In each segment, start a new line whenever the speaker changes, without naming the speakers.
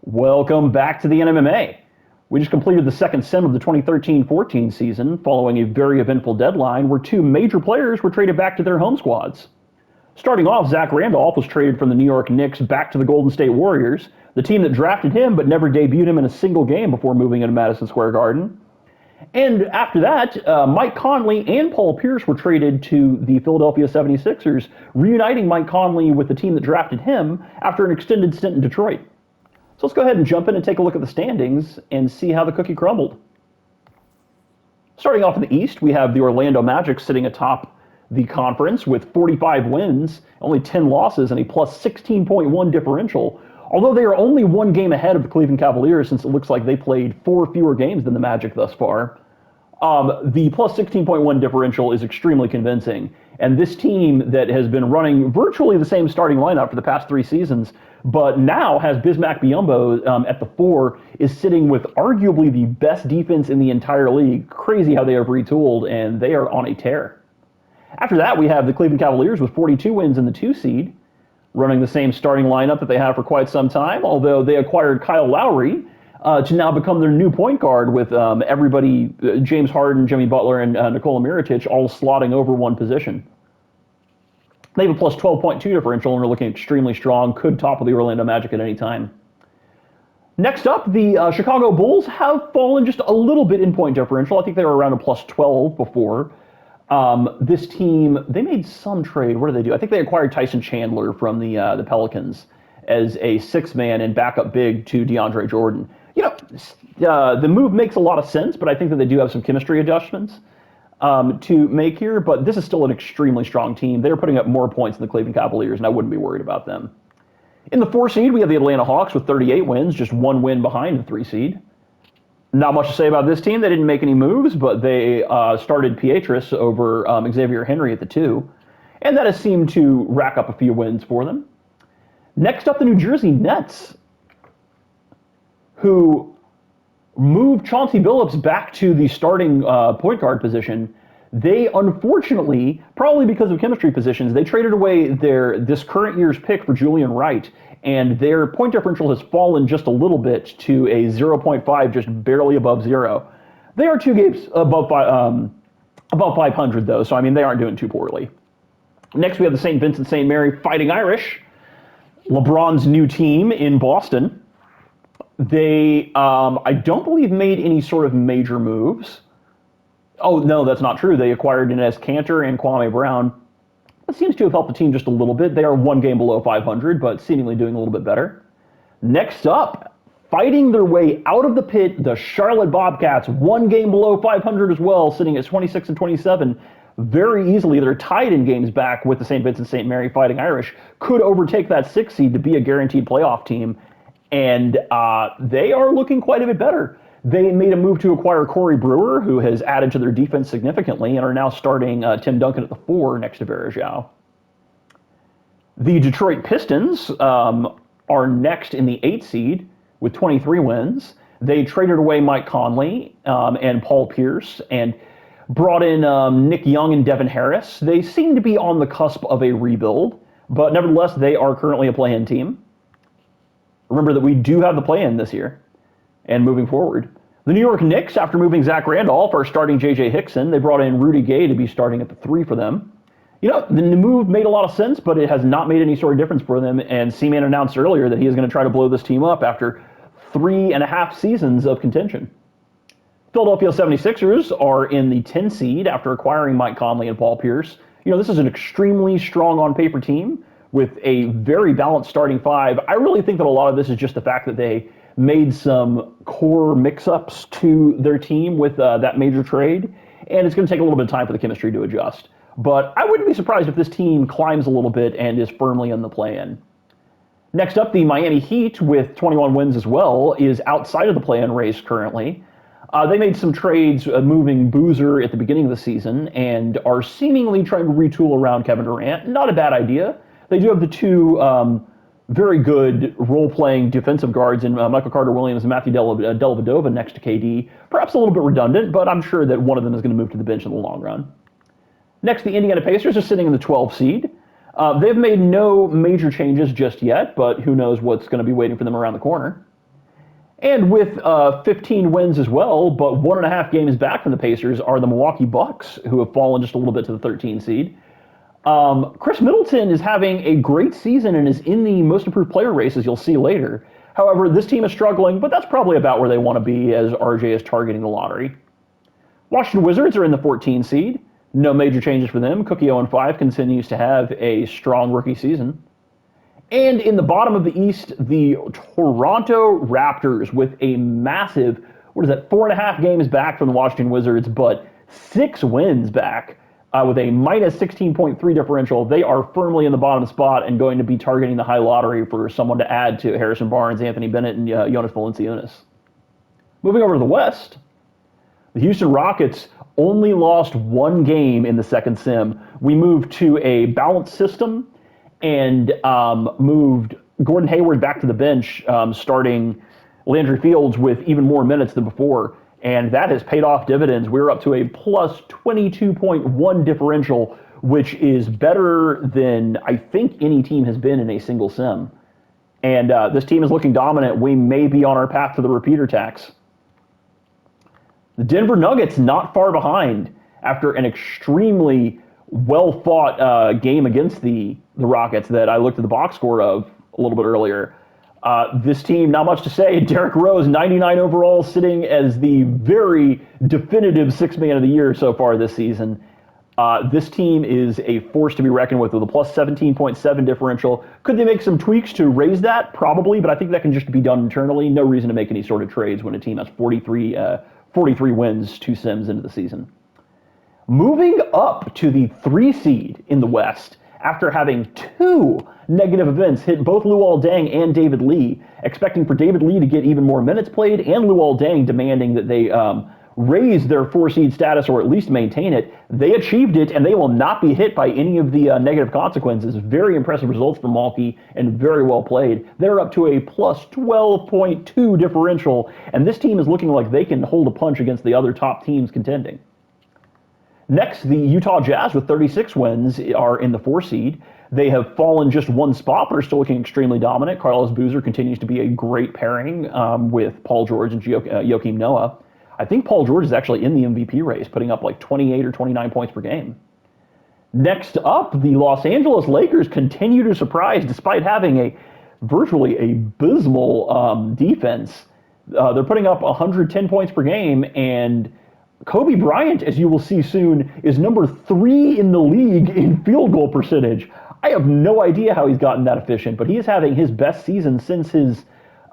Welcome back to the NMMA. We just completed the second sim of the 2013-14 season, following a very eventful deadline where two major players were traded back to their home squads. Starting off, Zach Randolph was traded from the New York Knicks back to the Golden State Warriors, the team that drafted him but never debuted him in a single game before moving into Madison Square Garden. And after that, Mike Conley and Paul Pierce were traded to the Philadelphia 76ers, reuniting Mike Conley with the team that drafted him after an extended stint in Detroit. So let's go ahead and jump in and take a look at the standings and see how the cookie crumbled. Starting off in the East, we have the Orlando Magic sitting atop the conference with 45 wins, only 10 losses, and a plus 16.1 differential. Although they are only one game ahead of the Cleveland Cavaliers, since it looks like they played 4 fewer games than the Magic thus far. The plus 16.1 differential is extremely convincing. And this team that has been running virtually the same starting lineup for the past 3 seasons, but now has Bismack Biyombo at the 4, is sitting with arguably the best defense in the entire league. Crazy how they have retooled, and they are on a tear. After that, we have the Cleveland Cavaliers with 42 wins in the 2 seed, running the same starting lineup that they have for quite some time, although they acquired Kyle Lowry to now become their new point guard with everybody, James Harden, Jimmy Butler, and Nikola Mirotic all slotting over one position. They have a plus 12.2 differential and are looking extremely strong, could topple the Orlando Magic at any time. Next up, the Chicago Bulls have fallen just a little bit in point differential. I think they were around a plus 12 before. This team, they made some trade. What did they do? I think they acquired Tyson Chandler from the Pelicans as a 6-man and backup big to DeAndre Jordan. You know, the move makes a lot of sense, but I think that they do have some chemistry adjustments to make here. But this is still an extremely strong team. They're putting up more points than the Cleveland Cavaliers, and I wouldn't be worried about them. In the 4 seed, we have the Atlanta Hawks with 38 wins, just 1 win behind the 3 seed. Not much to say about this team. They didn't make any moves, but they started Pietrus over Xavier Henry at the 2, and that has seemed to rack up a few wins for them. Next up, the New Jersey Nets, who moved Chauncey Billups back to the starting point guard position. They unfortunately, probably because of chemistry positions, they traded away this current year's pick for Julian Wright, and their point differential has fallen just a little bit to a 0.5, just barely above 0. They are 2 games above 500, though, so I mean, they aren't doing too poorly. Next, we have the St. Vincent St. Mary Fighting Irish, LeBron's new team in Boston. They, I don't believe, made any sort of major moves. Oh, no, that's not true. They acquired Enes Kanter and Kwame Brown. That seems to have helped the team just a little bit. They are 1 game below 500, but seemingly doing a little bit better. Next up, fighting their way out of the pit, the Charlotte Bobcats, 1 game below 500 as well, sitting at 26 and 27. Very easily, they're tied in games back with the St. Vincent St. Mary Fighting Irish. Could overtake that 6 seed to be a guaranteed playoff team, and they are looking quite a bit better. They made a move to acquire Corey Brewer, who has added to their defense significantly, and are now starting Tim Duncan at the 4 next to Varejao. The Detroit Pistons are next in the 8 seed with 23 wins. They traded away Mike Conley and Paul Pierce and brought in Nick Young and Devin Harris. They seem to be on the cusp of a rebuild, but nevertheless, they are currently a play-in team. Remember that we do have the play-in this year. And moving forward, the New York Knicks, after moving Zach Randolph, are starting J.J. Hickson. They brought in Rudy Gay to be starting at the 3 for them. You know, the move made a lot of sense, but it has not made any sort of difference for them. And C-Man announced earlier that he is going to try to blow this team up after 3.5 seasons of contention. Philadelphia 76ers are in the 10 seed after acquiring Mike Conley and Paul Pierce. You know, this is an extremely strong on-paper team with a very balanced starting 5. I really think that a lot of this is just the fact that they made some core mix-ups to their team with that major trade, and it's going to take a little bit of time for the chemistry to adjust. But I wouldn't be surprised if this team climbs a little bit and is firmly in the play-in. Next up, the Miami Heat, with 21 wins as well, is outside of the play-in race currently. They made some trades moving Boozer at the beginning of the season and are seemingly trying to retool around Kevin Durant. Not a bad idea. They do have the 2 very good role-playing defensive guards in Michael Carter-Williams and Matthew Dellavedova next to KD. Perhaps a little bit redundant, but I'm sure that one of them is going to move to the bench in the long run. Next, the Indiana Pacers are sitting in the 12 seed. They've made no major changes just yet, but who knows what's going to be waiting for them around the corner. And with 15 wins as well, but 1.5 games back from the Pacers are the Milwaukee Bucks, who have fallen just a little bit to the 13 seed. Chris Middleton is having a great season and is in the most improved player race, as you'll see later. However, this team is struggling, but that's probably about where they want to be as RJ is targeting the lottery. Washington Wizards are in the 14 seed. No major changes for them. Cookie 0-5 continues to have a strong rookie season. And in the bottom of the East, the Toronto Raptors with a massive, 4.5 games back from the Washington Wizards, but 6 wins back with a minus 16.3 differential. They are firmly in the bottom spot and going to be targeting the high lottery for someone to add to Harrison Barnes, Anthony Bennett, and Jonas Valanciunas. Moving over to the West, the Houston Rockets only lost 1 game in the second sim. We moved to a balanced system and moved Gordon Hayward back to the bench, starting Landry Fields with even more minutes than before. And that has paid off dividends. We're up to a plus 22.1 differential, which is better than I think any team has been in a single sim. And this team is looking dominant. We may be on our path to the repeater tax. The Denver Nuggets not far behind after an extremely well-fought game against the Rockets that I looked at the box score of a little bit earlier. This team, not much to say. Derrick Rose, 99 overall, sitting as the very definitive sixth man of the year so far this season. This team is a force to be reckoned with a plus 17.7 differential. Could they make some tweaks to raise that? Probably, but I think that can just be done internally. No reason to make any sort of trades when a team has 43 wins, 2 sims into the season. Moving up to the 3 seed in the West, after having 2 negative events hit both Luol Deng and David Lee, expecting for David Lee to get even more minutes played, and Luol Deng demanding that they raise their 4 seed status or at least maintain it. They achieved it, and they will not be hit by any of the negative consequences. Very impressive results from Malky, and very well played. They're up to a plus 12.2 differential, and this team is looking like they can hold a punch against the other top teams contending. Next, the Utah Jazz with 36 wins are in the 4 seed. They have fallen just 1 spot, but are still looking extremely dominant. Carlos Boozer continues to be a great pairing with Paul George and Joakim Noah. I think Paul George is actually in the MVP race, putting up like 28 or 29 points per game. Next up, the Los Angeles Lakers continue to surprise despite having a virtually abysmal defense. They're putting up 110 points per game, and Kobe Bryant, as you will see soon, is number 3 in the league in field goal percentage. I have no idea how he's gotten that efficient, but he is having his best season since his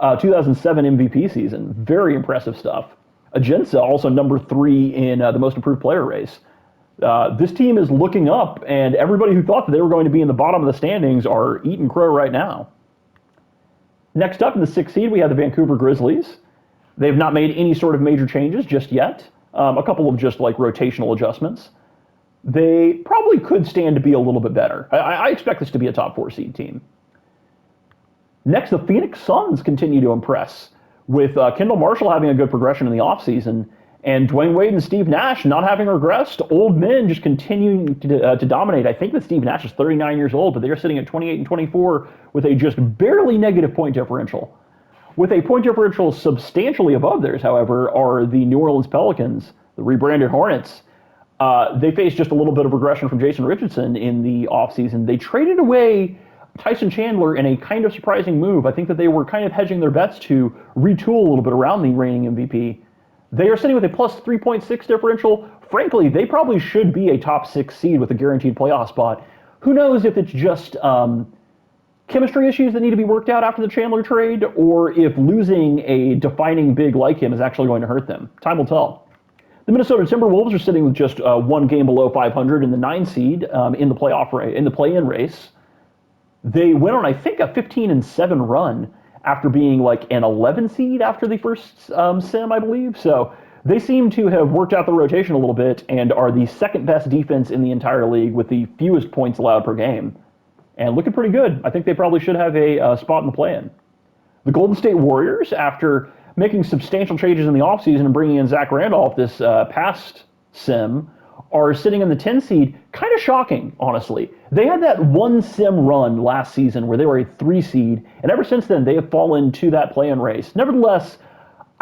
2007 MVP season. Very impressive stuff. Agenza, also number 3 in the most improved player race. This team is looking up, and everybody who thought that they were going to be in the bottom of the standings are eating crow right now. Next up in the 6th seed, we have the Vancouver Grizzlies. They've not made any sort of major changes just yet. A couple of just like rotational adjustments. They probably could stand to be a little bit better. I expect this to be a top 4 seed team. Next, the Phoenix Suns continue to impress, with Kendall Marshall having a good progression in the offseason, and Dwayne Wade and Steve Nash not having regressed. Old men just continuing to dominate. I think that Steve Nash is 39 years old, but they're sitting at 28 and 24 with a just barely negative point differential. With a point differential substantially above theirs, however, are the New Orleans Pelicans, the rebranded Hornets. They faced just a little bit of regression from Jason Richardson in the offseason. They traded away Tyson Chandler in a kind of surprising move. I think that they were kind of hedging their bets to retool a little bit around the reigning MVP. They are sitting with a plus 3.6 differential. Frankly, they probably should be a top 6 seed with a guaranteed playoff spot. Who knows if it's just chemistry issues that need to be worked out after the Chandler trade, or if losing a defining big like him is actually going to hurt them. Time will tell. The Minnesota Timberwolves are sitting with just 1 game below 500 in the 9 seed in the play-in race. They went on, I think, a 15-7 run after being like an 11 seed after the first sim, I believe. So they seem to have worked out the rotation a little bit and are the 2nd best defense in the entire league with the fewest points allowed per game. And looking pretty good. I think they probably should have a spot in the play-in. The Golden State Warriors, after making substantial changes in the offseason and bringing in Zach Randolph this past sim, are sitting in the 10 seed. Kind of shocking, honestly. They had that 1 sim run last season where they were a 3 seed, and ever since then they have fallen to that play-in race. Nevertheless,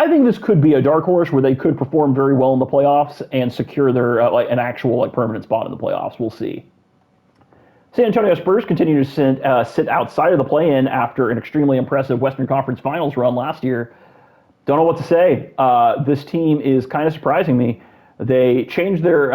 I think this could be a dark horse where they could perform very well in the playoffs and secure their like an actual like permanent spot in the playoffs. We'll see. San Antonio Spurs continue to sit outside of the play-in after an extremely impressive Western Conference Finals run last year. Don't know what to say. This team is kind of surprising me. They changed their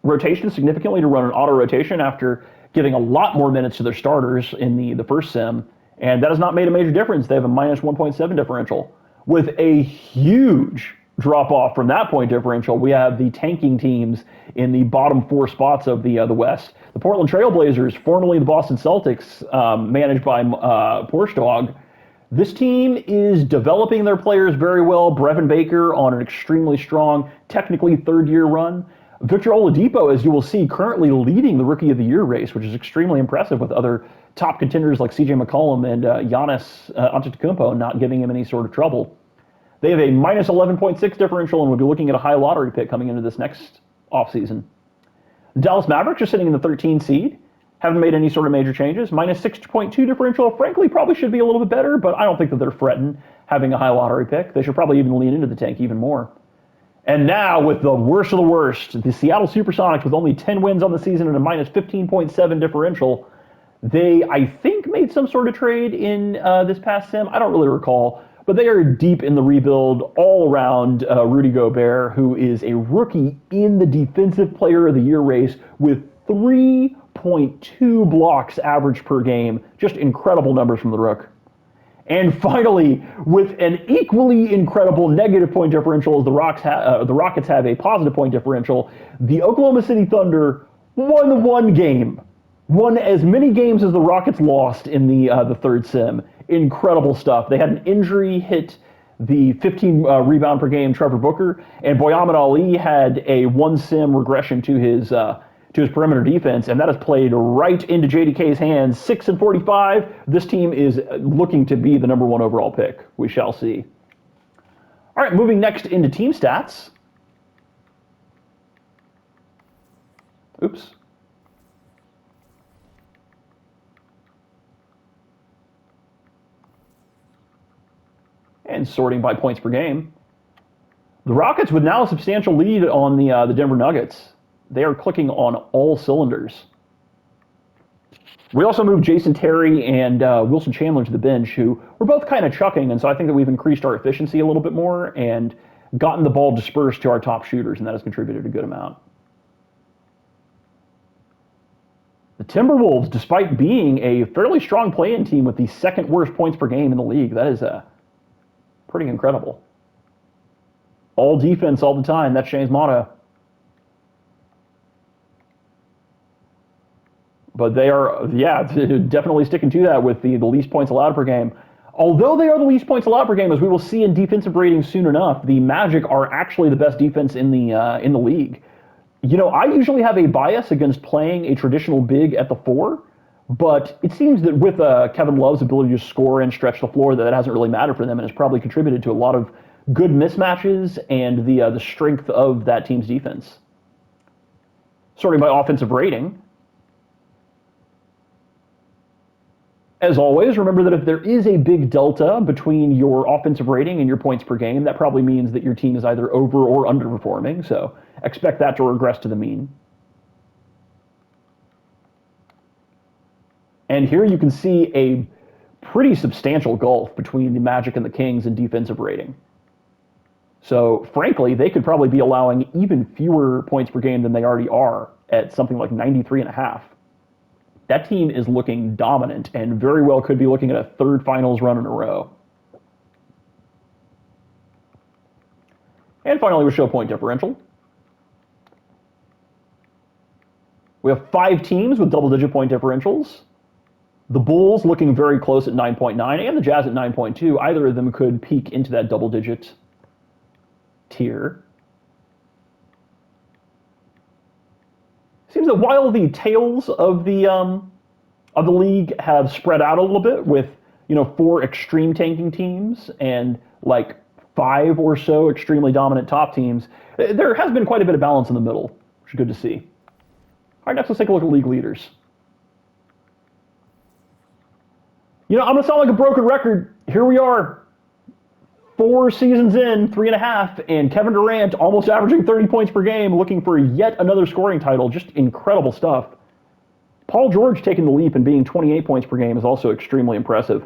rotation significantly to run an auto rotation after giving a lot more minutes to their starters in the first sim, and that has not made a major difference. They have a minus 1.7 differential. With a huge drop off from that point differential, we have the tanking teams in the bottom four spots of the West. The Portland Trailblazers, formerly the Boston Celtics, managed by Porsche Dog. This team is developing their players very well. Brevin Baker on an extremely strong, technically third-year run. Victor Oladipo, as you will see, currently leading the Rookie of the Year race, which is extremely impressive with other top contenders like C.J. McCollum and Giannis Antetokounmpo not giving him any sort of trouble. They have a minus 11.6 differential and will be looking at a high lottery pick coming into this next offseason. The Dallas Mavericks are sitting in the 13 seed. Haven't made any sort of major changes. Minus 6.2 differential, frankly, probably should be a little bit better, but I don't think that they're fretting having a high lottery pick. They should probably even lean into the tank even more. And now, with the worst of the worst, the Seattle Supersonics, with only 10 wins on the season and a minus 15.7 differential, they, I think, made some sort of trade in this past sim. I don't really recall, but they are deep in the rebuild all around Rudy Gobert, who is a rookie in the Defensive Player of the Year race with 3.2 blocks average per game. Just incredible numbers from the Rook. And finally, with an equally incredible negative point differential as the Rockets have a positive point differential, the Oklahoma City Thunder won one game. Won as many games as the Rockets lost in the third sim. Incredible stuff. They had an injury hit the 15 rebound per game Trevor Booker, and Boyamin Ali had a one sim regression to his perimeter defense, and that has played right into JDK's hands. 6-45. This team is looking to be the number one overall pick. We shall see. All right, moving next into team stats. Oops. And sorting by points per game. The Rockets with now a substantial lead on the Denver Nuggets. They are clicking on all cylinders. We also moved Jason Terry and Wilson Chandler to the bench, who were both kind of chucking, and so I think that we've increased our efficiency a little bit more and gotten the ball dispersed to our top shooters, and that has contributed a good amount. The Timberwolves, despite being a fairly strong play-in team with the second worst points per game in the league, that is pretty incredible. All defense all the time, that's Shane's motto. But they are, yeah, definitely sticking to that with the least points allowed per game. Although they are the least points allowed per game, as we will see in defensive ratings soon enough, the Magic are actually the best defense in the league. You know, I usually have a bias against playing a traditional big at the 4, but it seems that with Kevin Love's ability to score and stretch the floor, that hasn't really mattered for them and has probably contributed to a lot of good mismatches and the strength of that team's defense. Sorting by offensive rating. As always, remember that if there is a big delta between your offensive rating and your points per game, that probably means that your team is either over or underperforming, so expect that to regress to the mean. And here you can see a pretty substantial gulf between the Magic and the Kings in defensive rating. So, frankly, they could probably be allowing even fewer points per game than they already are at something like 93.5. That team is looking dominant and very well could be looking at a third finals run in a row. And finally, we show point differential. We have 5 teams with double-digit point differentials. The Bulls looking very close at 9.9 and the Jazz at 9.2. Either of them could peak into that double-digit tier. Seems that while the tails of the league have spread out a little bit with 4 extreme tanking teams and like 5 or so extremely dominant top teams, there has been quite a bit of balance in the middle, which is good to see. All right, next let's take a look at league leaders. I'm going to sound like a broken record. Here we are. 4 seasons in, 3.5, and Kevin Durant almost averaging 30 points per game, looking for yet another scoring title. Just incredible stuff. Paul George taking the leap and being 28 points per game is also extremely impressive.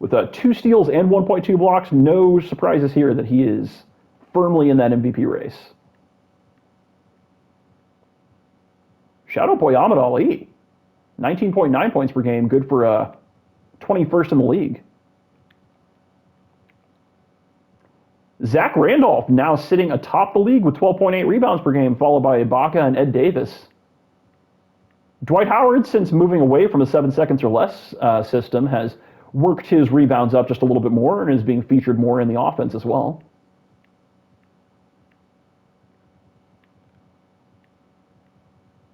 With 2 steals and 1.2 blocks, no surprises here that he is firmly in that MVP race. Shout out Boyamid Ali. 19.9 points per game, good for 21st in the league. Zach Randolph now sitting atop the league with 12.8 rebounds per game, followed by Ibaka and Ed Davis. Dwight Howard, since moving away from a 7 seconds or less system, has worked his rebounds up just a little bit more and is being featured more in the offense as well.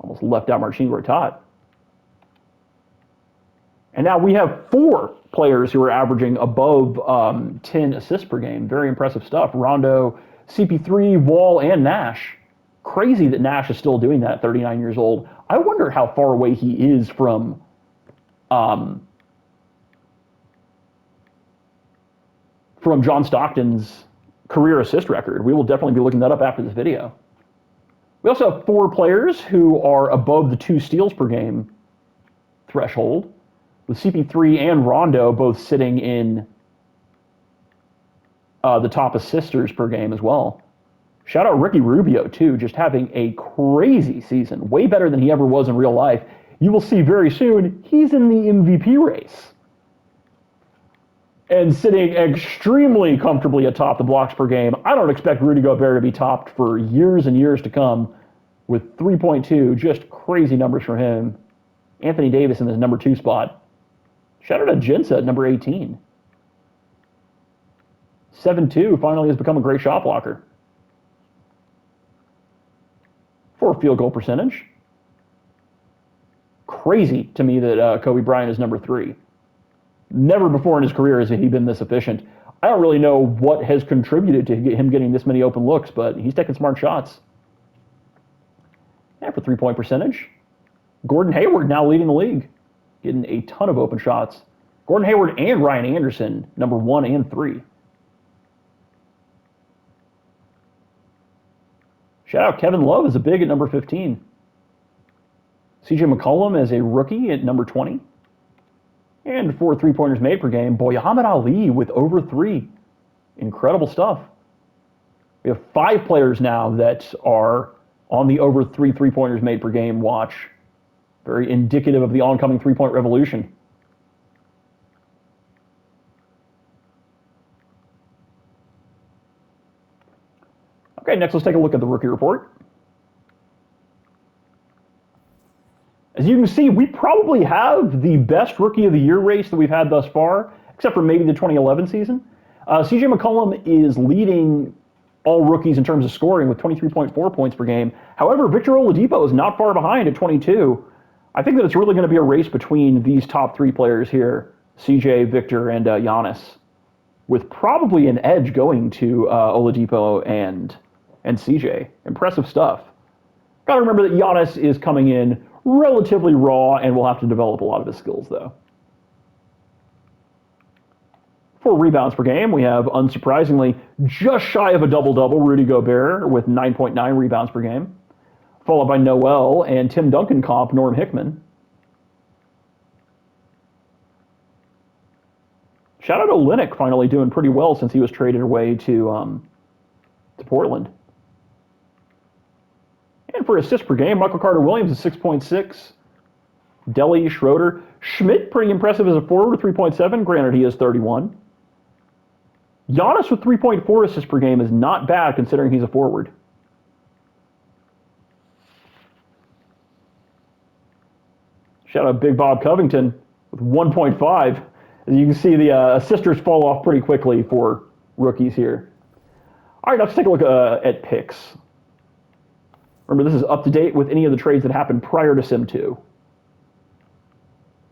Almost left out Marcin Gortat. And now we have 4 players who are averaging above 10 assists per game. Very impressive stuff. Rondo, CP3, Wall, and Nash. Crazy that Nash is still doing that at 39 years old. I wonder how far away he is from John Stockton's career assist record. We will definitely be looking that up after this video. We also have 4 players who are above the 2 steals per game threshold, with CP3 and Rondo both sitting in the top assisters per game as well. Shout out Ricky Rubio, too, just having a crazy season, way better than he ever was in real life. You will see very soon, he's in the MVP race. And sitting extremely comfortably atop the blocks per game. I don't expect Rudy Gobert to be topped for years and years to come with 3.2, just crazy numbers for him. Anthony Davis in his number 2 spot. Shout out to Jinsa at number 18. 7-2 finally has become a great shot blocker. For field goal percentage. Crazy to me that Kobe Bryant is number 3. Never before in his career has he been this efficient. I don't really know what has contributed to him getting this many open looks, but he's taking smart shots. And for 3-point percentage, Gordon Hayward now leading the league, getting a ton of open shots. Gordon Hayward and Ryan Anderson, number 1 and 3. Shout out Kevin Love as a big at number 15. CJ McCollum as a rookie at number 20. And 4 3-pointers made per game. Boyamid Ali with over 3. Incredible stuff. We have 5 players now that are on the over 3 3-pointers made per game watch. Very indicative of the oncoming 3-point revolution. Okay, next let's take a look at the rookie report. As you can see, we probably have the best Rookie of the Year race that we've had thus far, except for maybe the 2011 season. CJ McCollum is leading all rookies in terms of scoring with 23.4 points per game. However, Victor Oladipo is not far behind at 22. I think that it's really going to be a race between these top 3 players here, CJ, Victor, and Giannis, with probably an edge going to Oladipo and CJ. Impressive stuff. Got to remember that Giannis is coming in relatively raw and will have to develop a lot of his skills, though. For rebounds per game, we have, unsurprisingly, just shy of a double-double, Rudy Gobert with 9.9 rebounds per game, followed by Noel and Tim Duncan comp, Norm Hickman. Shout out to Olynyk finally doing pretty well since he was traded away to Portland. And for assists per game, Michael Carter-Williams is 6.6. Delly, Schroeder. Schmidt, pretty impressive as a forward with 3.7. Granted, he is 31. Giannis with 3.4 assists per game is not bad considering he's a forward. Shout out Big Bob Covington with 1.5. As you can see, the assisters fall off pretty quickly for rookies here. All right, let's take a look at picks. Remember, this is up to date with any of the trades that happened prior to Sim 2.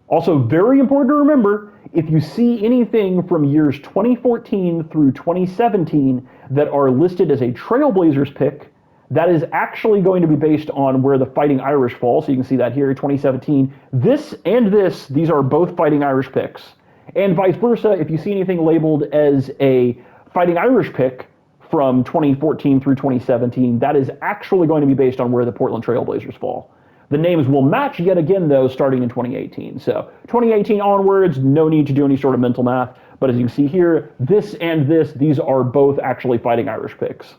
Also, very important to remember, if you see anything from years 2014 through 2017 that are listed as a Trailblazers pick, that is actually going to be based on where the Fighting Irish fall. So you can see that here, 2017. This and this, these are both Fighting Irish picks. And vice versa, if you see anything labeled as a Fighting Irish pick from 2014 through 2017, that is actually going to be based on where the Portland Trailblazers fall. The names will match yet again, though, starting in 2018. So 2018 onwards, no need to do any sort of mental math. But as you can see here, this and this, these are both actually Fighting Irish picks.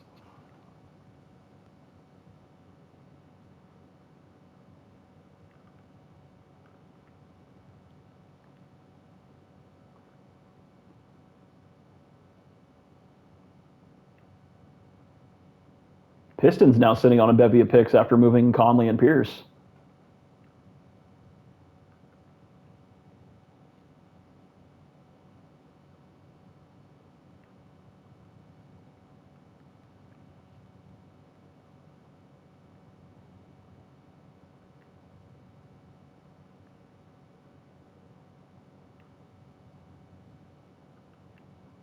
Pistons now sitting on a bevy of picks after moving Conley and Pierce.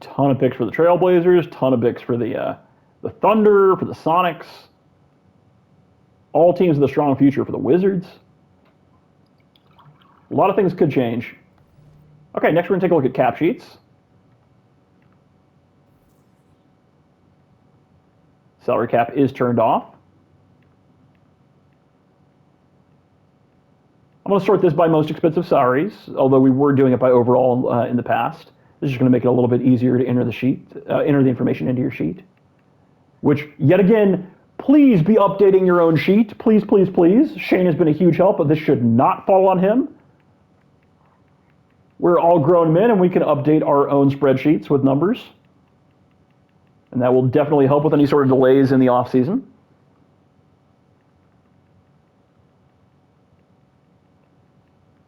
Ton of picks for the Trailblazers, ton of picks for the Thunder, for the Sonics. All teams with a strong future for the Wizards. A lot of things could change. Okay, next we're going to take a look at cap sheets. Salary cap is turned off. I'm going to sort this by most expensive salaries, although we were doing it by overall in the past. This is just going to make it a little bit easier to enter the sheet, enter the information into your sheet. Which, yet again, please be updating your own sheet. Please, please, please. Shane has been a huge help, but this should not fall on him. We're all grown men, and we can update our own spreadsheets with numbers. And that will definitely help with any sort of delays in the offseason.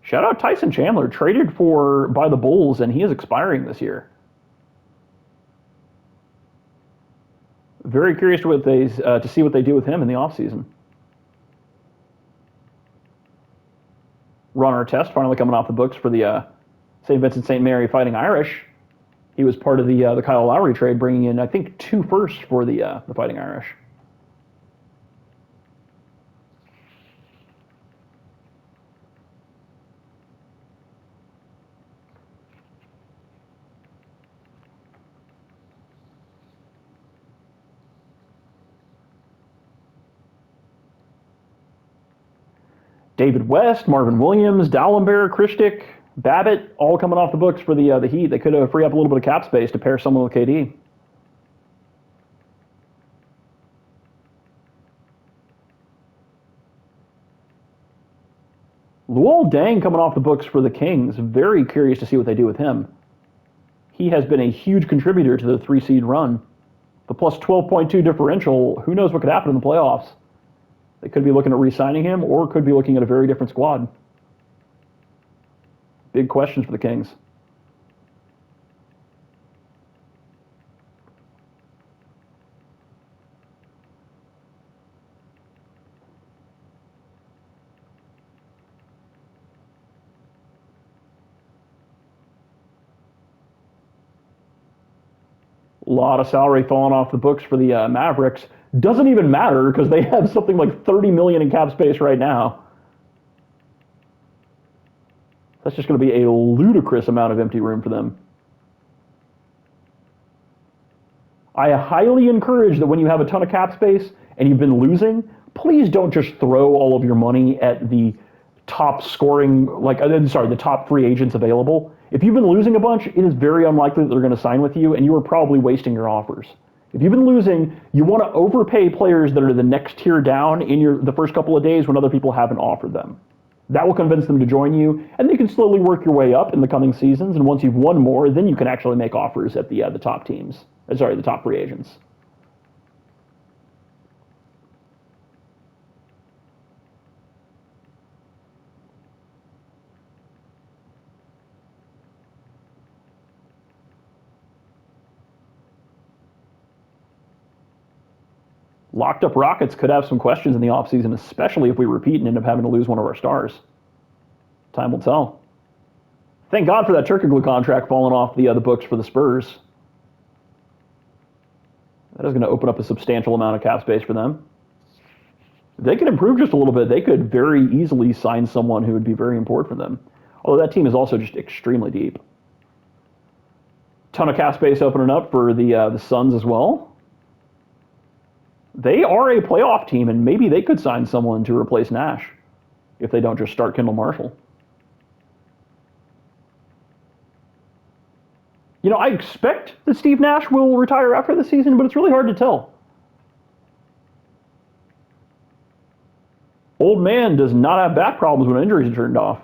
Shout out Tyson Chandler, traded by the Bulls, and he is expiring this year. Very curious to see what they do with him in the offseason. Ron Artest finally coming off the books for the St. Vincent St. Mary Fighting Irish. He was part of the Kyle Lowry trade, bringing in, I think, 2 firsts for the Fighting Irish. David West, Marvin Williams, Dallenberg, Krishtik, Babbitt, all coming off the books for the Heat. They could free up a little bit of cap space to pair someone with KD. Luol Deng coming off the books for the Kings. Very curious to see what they do with him. He has been a huge contributor to the 3-seed run. The plus 12.2 differential, who knows what could happen in the playoffs. They could be looking at re-signing him, or could be looking at a very different squad. Big questions for the Kings. A lot of salary falling off the books for the Mavericks. Doesn't even matter because they have something like $30 million in cap space right now. That's just going to be a ludicrous amount of empty room for them. I highly encourage that when you have a ton of cap space and you've been losing, please don't just throw all of your money at the top scoring, the top free agents available. If you've been losing a bunch, it is very unlikely that they're going to sign with you, and you are probably wasting your offers. If you've been losing, you want to overpay players that are the next tier down in the first couple of days when other people haven't offered them. That will convince them to join you, and you can slowly work your way up in the coming seasons. And once you've won more, then you can actually make offers at the top teams. The top free agents. Locked up Rockets could have some questions in the offseason, especially if we repeat and end up having to lose one of our stars. Time will tell. Thank God for that Turkoglu contract falling off the books for the Spurs. That is going to open up a substantial amount of cap space for them. If they can improve just a little bit, they could very easily sign someone who would be very important for them. Although that team is also just extremely deep. Ton of cap space opening up for the Suns as well. They are a playoff team, and maybe they could sign someone to replace Nash if they don't just start Kendall Marshall. You know, I expect that Steve Nash will retire after the season, but it's really hard to tell. Old man does not have back problems when injuries are turned off.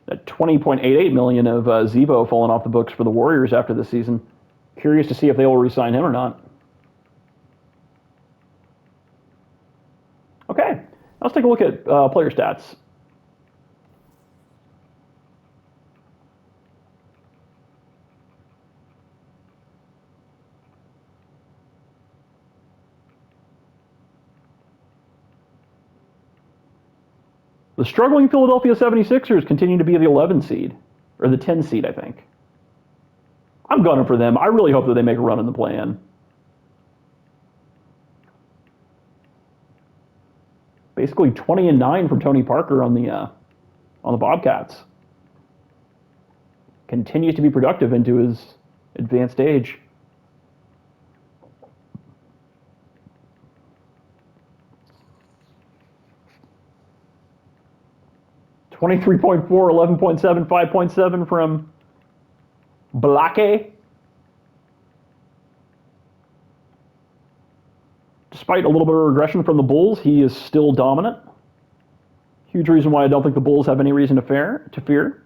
That 20.88 million of Zevo falling off the books for the Warriors after the season. Curious to see if they will re-sign him or not. Okay, let's take a look at player stats. The struggling Philadelphia 76ers continue to be the 11 seed, or the 10 seed, I think. I'm gunning for them. I really hope that they make a run in the play-in. Basically 20-9 from Tony Parker on the Bobcats. Continues to be productive into his advanced age. 23.4, 11.7, 5.7 from Blake. Despite a little bit of regression from the Bulls, he is still dominant. Huge reason why I don't think the Bulls have any reason to fear.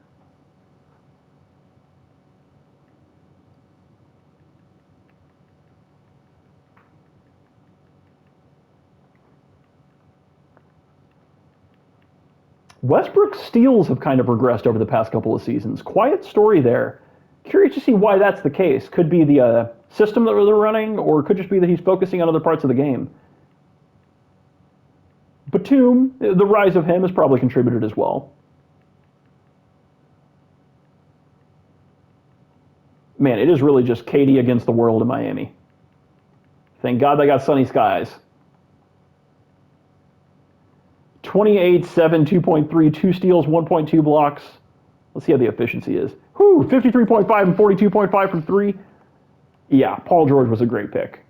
Westbrook's steals have kind of regressed over the past couple of seasons. Quiet story there. Curious to see why that's the case. Could be the system that they're running, or could just be that he's focusing on other parts of the game. Batum, the rise of him has probably contributed as well. Man, it is really just KD against the world in Miami. Thank God they got sunny skies. 28, 7, 2.3, 2 steals, 1.2 blocks. Let's see how the efficiency is. 53.5 and 42.5 from 3. Yeah, Paul George was a great pick.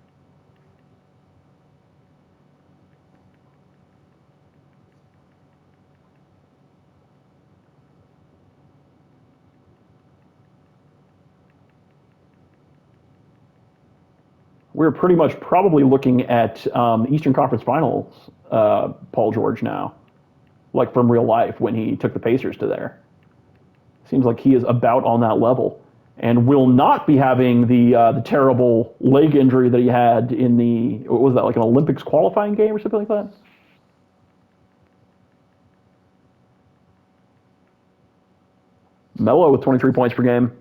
We're pretty much probably looking at Eastern Conference Finals Paul George now, like from real life when he took the Pacers to there. Seems like he is about on that level and will not be having the terrible leg injury that he had in what was that, like an Olympics qualifying game or something like that? Melo with 23 points per game.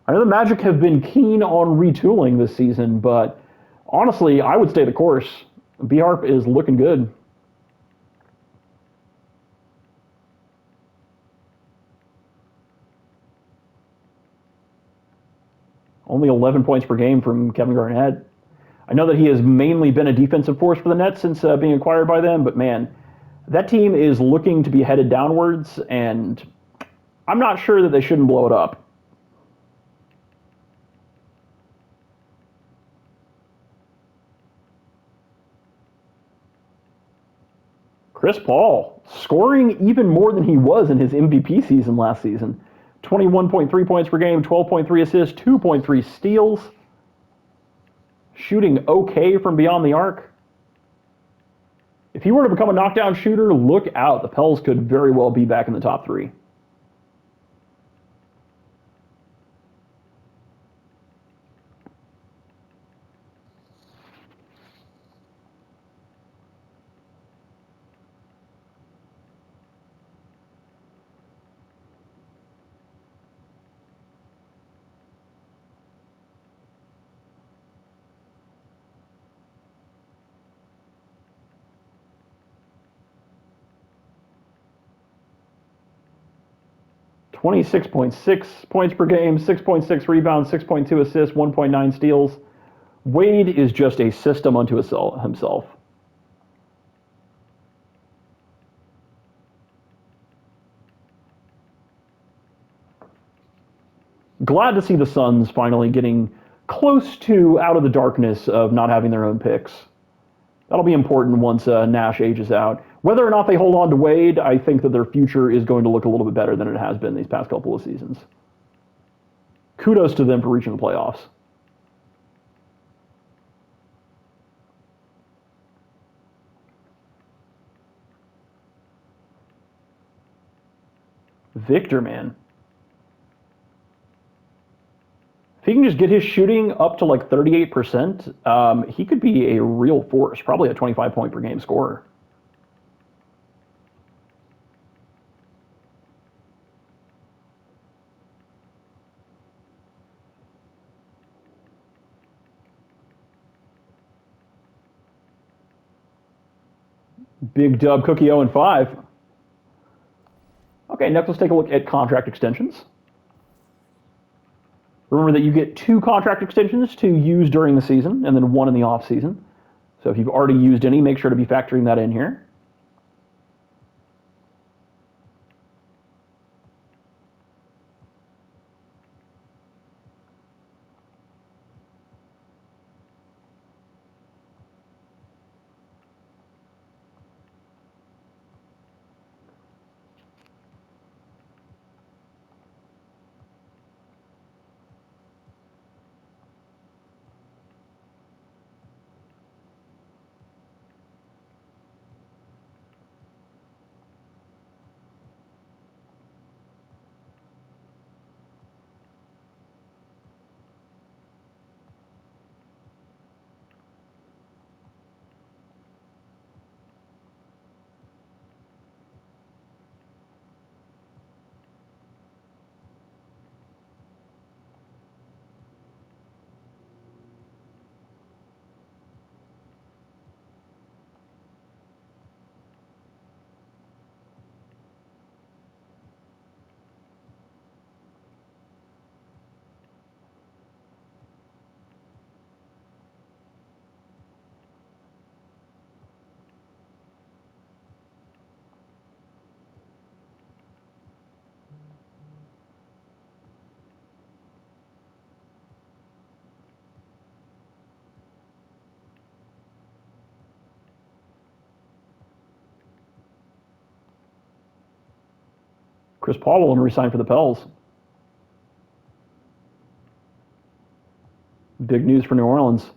I know the Magic have been keen on retooling this season, but honestly, I would stay the course. B-Harp is looking good. Only 11 points per game from Kevin Garnett. I know that he has mainly been a defensive force for the Nets since being acquired by them, but man, that team is looking to be headed downwards, and I'm not sure that they shouldn't blow it up. Chris Paul scoring even more than he was in his MVP season last season. 21.3 points per game, 12.3 assists, 2.3 steals. Shooting okay from beyond the arc. If he were to become a knockdown shooter, look out. The Pels could very well be back in the top 3. 26.6 points per game, 6.6 rebounds, 6.2 assists, 1.9 steals. Wade is just a system unto himself. Glad to see the Suns finally getting close to out of the darkness of not having their own picks. That'll be important once Nash ages out. Whether or not they hold on to Wade, I think that their future is going to look a little bit better than it has been these past couple of seasons. Kudos to them for reaching the playoffs. Victor, man. If he can just get his shooting up to like 38%, he could be a real force, probably a 25 point per game scorer. Big dub Cookie 0-5. Okay, next let's take a look at contract extensions. Remember that you get 2 contract extensions to use during the season and then 1 in the off season. So if you've already used any, make sure to be factoring that in here. Chris Paul will resign for the Pels. Big news for New Orleans.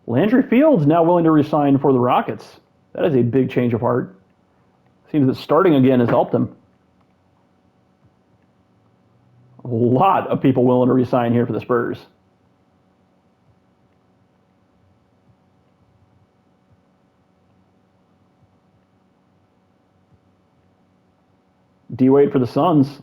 Landry Fields now willing to resign for the Rockets. That is a big change of heart. Seems that starting again has helped him. A lot of people willing to resign here for the Spurs. D-Wade for the Suns.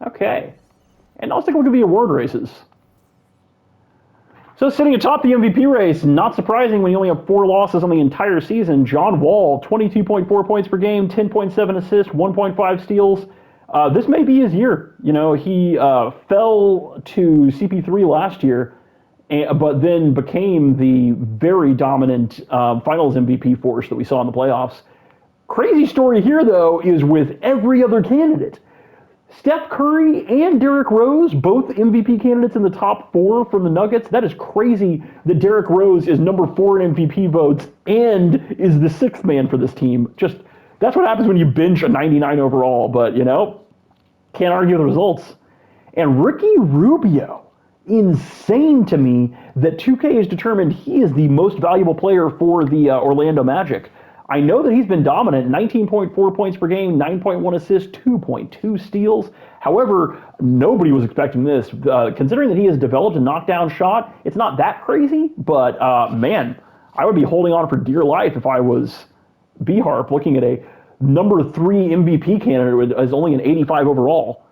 Okay. And now let's take a look at the award races. So sitting atop the MVP race, not surprising when you only have 4 losses on the entire season, John Wall, 22.4 points per game, 10.7 assists, 1.5 steals. This may be his year. You know, he fell to CP3 last year, but then became the very dominant finals MVP force that we saw in the playoffs. Crazy story here, though, is with every other candidate. Steph Curry and Derrick Rose, both MVP candidates in the top 4 from the Nuggets. That is crazy that Derrick Rose is number 4 in MVP votes and is the 6th man for this team. Just, that's what happens when you bench a 99 overall, but, you know, can't argue the results. And Ricky Rubio, insane to me that 2K has determined he is the most valuable player for the Orlando Magic. I know that he's been dominant, 19.4 points per game, 9.1 assists, 2.2 steals. However, nobody was expecting this. Considering that he has developed a knockdown shot, it's not that crazy, but man, I would be holding on for dear life if I was B-Harp looking at a number 3 MVP candidate as only an 85 overall.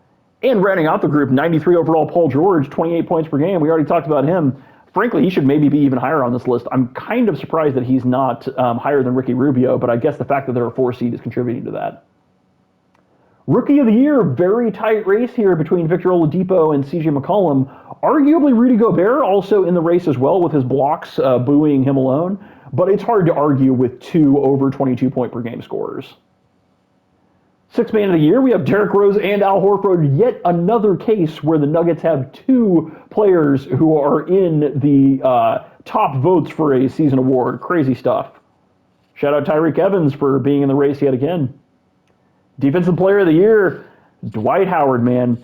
And rounding out the group, 93 overall Paul George, 28 points per game. We already talked about him. Frankly, he should maybe be even higher on this list. I'm kind of surprised that he's not higher than Ricky Rubio, but I guess the fact that they're a 4 seed is contributing to that. Rookie of the Year, very tight race here between Victor Oladipo and CJ McCollum. Arguably Rudy Gobert also in the race as well with his blocks buoying him alone, but it's hard to argue with 2 over 22 point per game scorers. Sixth man of the year, we have Derrick Rose and Al Horford. Yet another case where the Nuggets have 2 players who are in the top votes for a season award. Crazy stuff. Shout out Tyreke Evans for being in the race yet again. Defensive player of the year, Dwight Howard, man.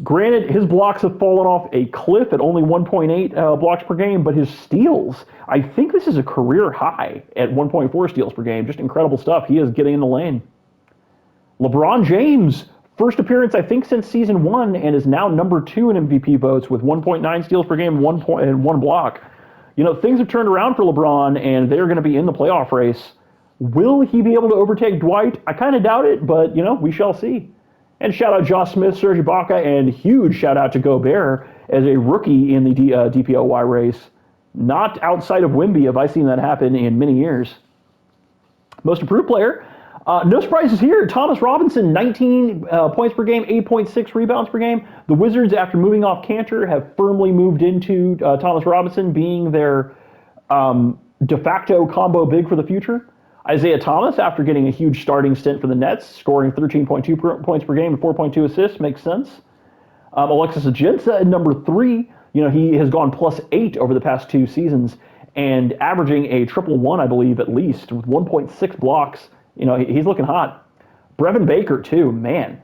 Granted, his blocks have fallen off a cliff at only 1.8 blocks per game, but his steals, I think this is a career high at 1.4 steals per game. Just incredible stuff. He is getting in the lane. LeBron James, first appearance I think since season 1, and is now number 2 in MVP votes with 1.9 steals per game, 1 point and 1 block. You know, things have turned around for LeBron, and they're going to be in the playoff race. Will he be able to overtake Dwight? I kind of doubt it, but, you know, we shall see. And shout out Josh Smith, Serge Ibaka, and huge shout out to Gobert as a rookie in the DPOY race. Not outside of Wemby have I seen that happen in many years. Most improved player, no surprises here. Thomas Robinson, 19 points per game, 8.6 rebounds per game. The Wizards, after moving off Kanter, have firmly moved into Thomas Robinson being their de facto combo big for the future. Isaiah Thomas, after getting a huge starting stint for the Nets, scoring 13.2 points per game and 4.2 assists, makes sense. Alexis Ajinça at number 3. You know, he has gone +8 over the past 2 seasons and averaging a triple-1, I believe, at least, with 1.6 blocks. You know, he's looking hot. Brevin Baker, too, man.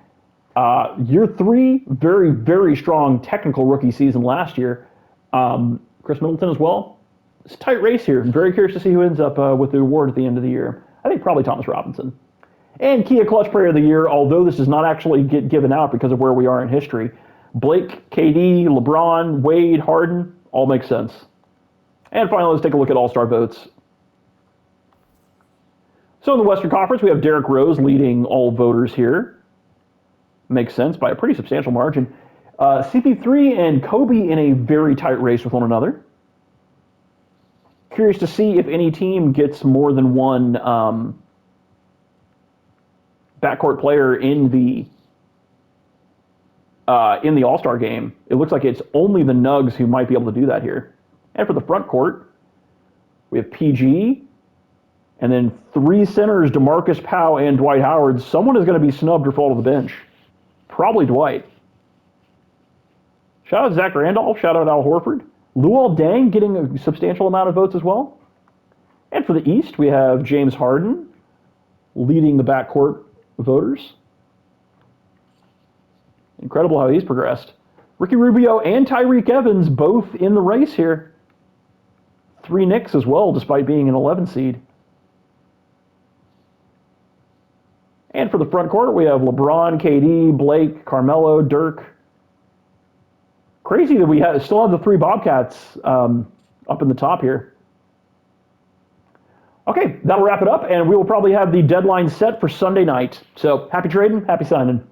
Year 3, very, very strong technical rookie season last year. Chris Middleton as well. It's a tight race here. I'm very curious to see who ends up with the award at the end of the year. I think probably Thomas Robinson. And Kia Clutch Player of the Year, although this does not actually get given out because of where we are in history. Blake, KD, LeBron, Wade, Harden, all make sense. And finally, let's take a look at All-Star votes. So in the Western Conference, we have Derrick Rose leading all voters here. Makes sense by a pretty substantial margin. CP3 and Kobe in a very tight race with one another. Curious to see if any team gets more than one backcourt player in the All-Star game. It looks like it's only the Nugs who might be able to do that here. And for the front court, we have PG, and then 3 centers, DeMarcus Powell and Dwight Howard. Someone is going to be snubbed or fall to the bench. Probably Dwight. Shout out Zach Randolph. Shout out Al Horford. Luol Deng getting a substantial amount of votes as well. And for the East, we have James Harden leading the backcourt voters. Incredible how he's progressed. Ricky Rubio and Tyreke Evans both in the race here. 3 Knicks as well, despite being an 11 seed. And for the front court, we have LeBron, KD, Blake, Carmelo, Dirk. Crazy that we still have the 3 Bobcats up in the top here. Okay, that'll wrap it up, and we will probably have the deadline set for Sunday night. So happy trading, happy signing.